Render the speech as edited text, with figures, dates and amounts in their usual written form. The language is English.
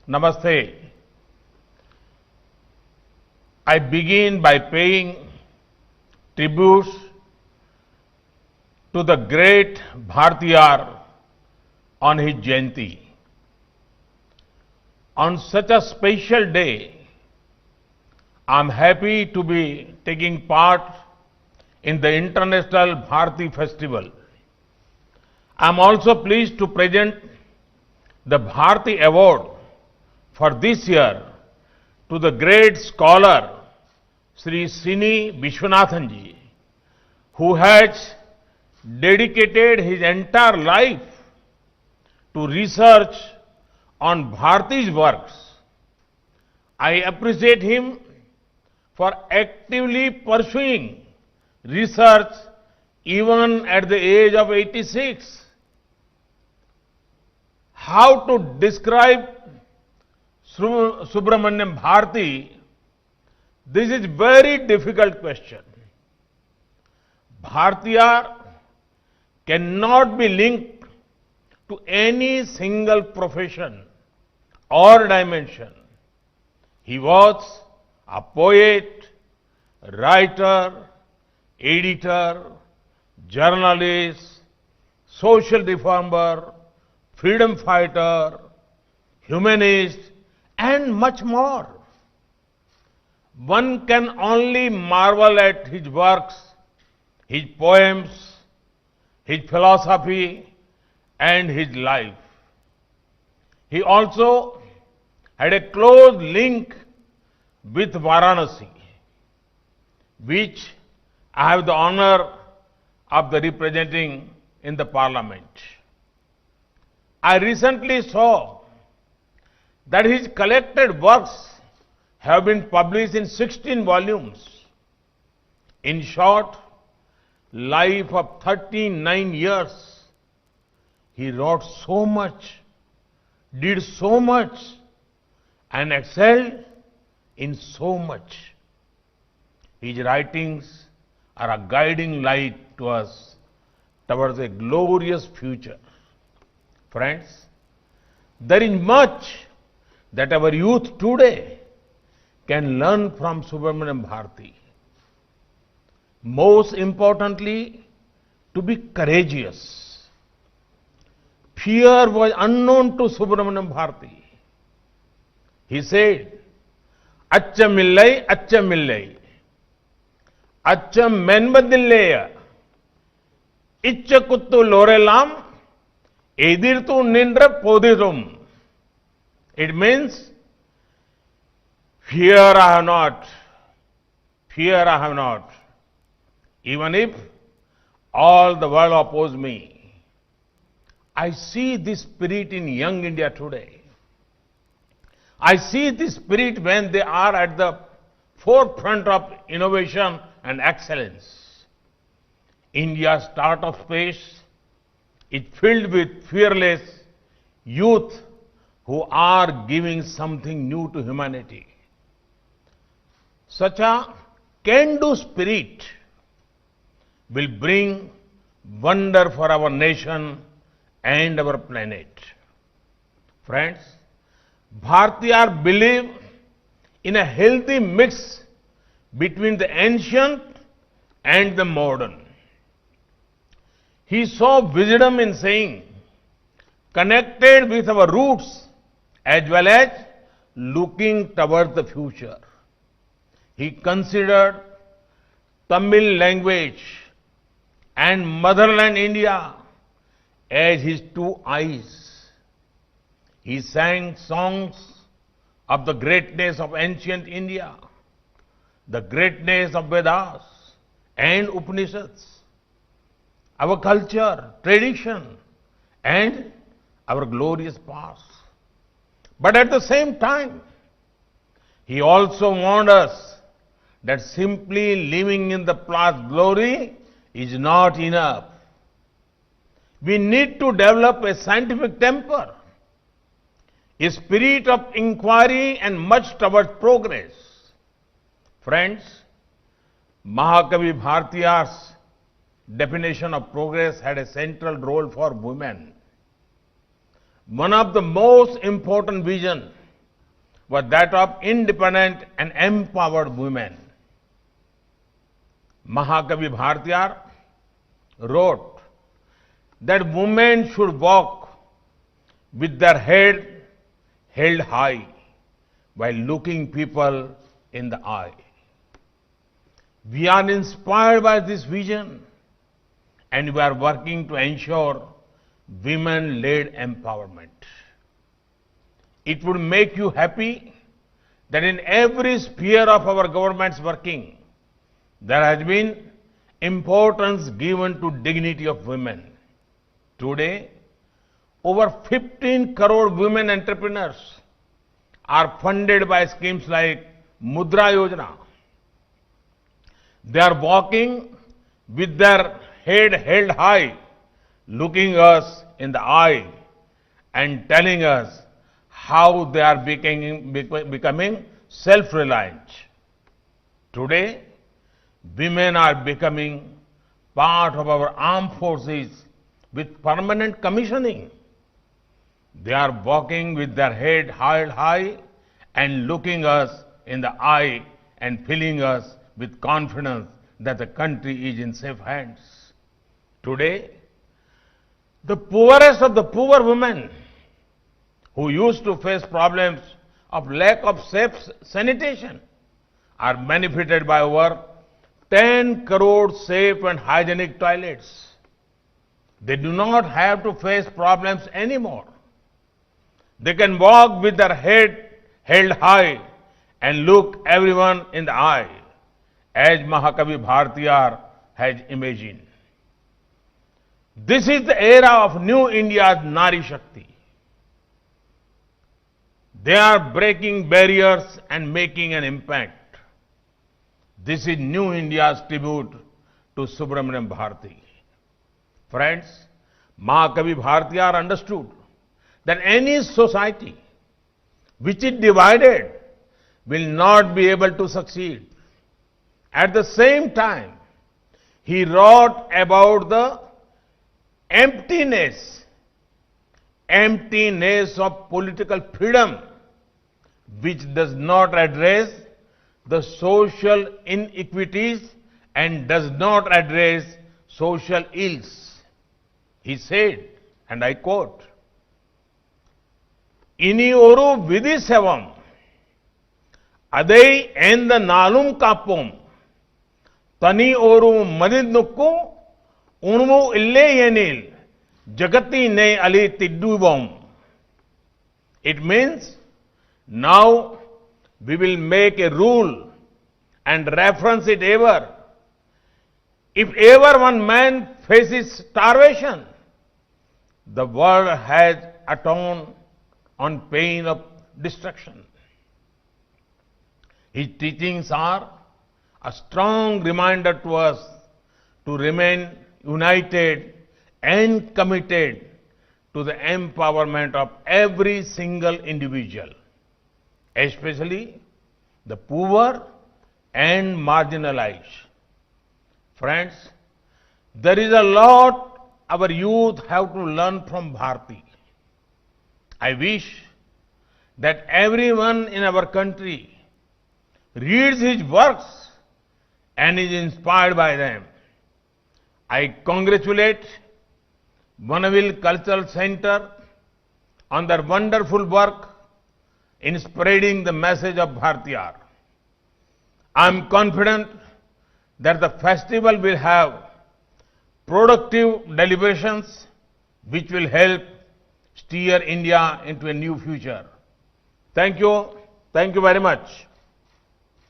Namaste. I begin by paying tributes to the great Bhartiyar on his Jayanti. On such a special day, I am happy to be taking part in the International Bharti Festival. I am also pleased to present the Bharti Award for this year to the great scholar Sri Srini Vishwanathan ji, who has dedicated his entire life to research on Bharti's works. I appreciate him for actively pursuing research even at the age of 86. How to describe Subramaniam Bharti? This is very difficult question. Bhartiyar cannot be linked to any single profession or dimension. He was a poet, writer, editor, journalist, social reformer, freedom fighter, humanist, and much more. One can only marvel at his works, his poems, his philosophy, and his life. He also had a close link with Varanasi, which I have the honor of representing in the parliament. I recently saw that his collected works have been published in 16 volumes. In short, life of 39 years, he wrote so much, did so much, and excelled in so much. His writings are a guiding light to us towards a glorious future. Friends, there is much that our youth today can learn from Subramaniam Bharti. Most importantly, to be courageous. Fear was unknown to Subramaniam Bharti. He said, "Accha millai, accha millai. Accha menbadilleya. Iccha kuttu lorelam. Edirtu nindra podirum." It means, fear I have not, fear I have not, even if all the world oppose me. I see this spirit in young India today. I see this spirit when they are at the forefront of innovation and excellence. India's startup space is filled with fearless youth who are giving something new to humanity. Such a can-do spirit will bring wonder for our nation and our planet. Friends, Bhartiyar believed in a healthy mix between the ancient and the modern. He saw wisdom in saying, connected with our roots as well as looking towards the future. He considered Tamil language and motherland India as his two eyes. He sang songs of the greatness of ancient India, the greatness of Vedas and Upanishads, our culture, tradition, and our glorious past. But at the same time, he also warned us that simply living in the past glory is not enough. We need to develop a scientific temper, a spirit of inquiry and much towards progress. Friends, Mahakavi Bhartiyar's definition of progress had a central role for women. One of the most important vision was that of independent and empowered women. Mahakavi Bhartiyar wrote that women should walk with their head held high while looking people in the eye. We are inspired by this vision and we are working to ensure women-led empowerment. It would make you happy that in every sphere of our government's working, there has been importance given to dignity of women. Today, over 15 crore women entrepreneurs are funded by schemes like Mudra Yojana. They are walking with their head held high, looking us in the eye and telling us how they are becoming self-reliant. Today, women are becoming part of our armed forces with permanent commissioning. They are walking with their head held high and looking us in the eye and filling us with confidence that the country is in safe hands. Today, the poorest of the poor women who used to face problems of lack of safe sanitation are benefited by over 10 crore safe and hygienic toilets. They do not have to face problems anymore. They can walk with their head held high and look everyone in the eye, as Mahakavi Bhartiyar has imagined. This is the era of New India's Nari Shakti. They are breaking barriers and making an impact. This is New India's tribute to Subramaniam Bharati. Friends, Mahakavi Bhartiyar understood that any society which is divided will not be able to succeed. At the same time, he wrote about the emptiness of political freedom, which does not address the social inequities and does not address social ills. He said, and I quote, "Inioru vidisevam, adei enda nalum kapum, tani oru madidnukku, unmu ille yenil, jagati ne ali tidduvam." It means, now we will make a rule and reference it ever. If ever one man faces starvation, the world has atoned on pain of destruction. His teachings are a strong reminder to us to remain united and committed to the empowerment of every single individual, especially the poor and marginalized. Friends, there is a lot our youth have to learn from Bharti. I wish that everyone in our country reads his works and is inspired by them. I congratulate Bonneville Cultural Center on their wonderful work in spreading the message of Bhartiyar. I am confident that the festival will have productive deliberations which will help steer India into a new future. Thank you very much.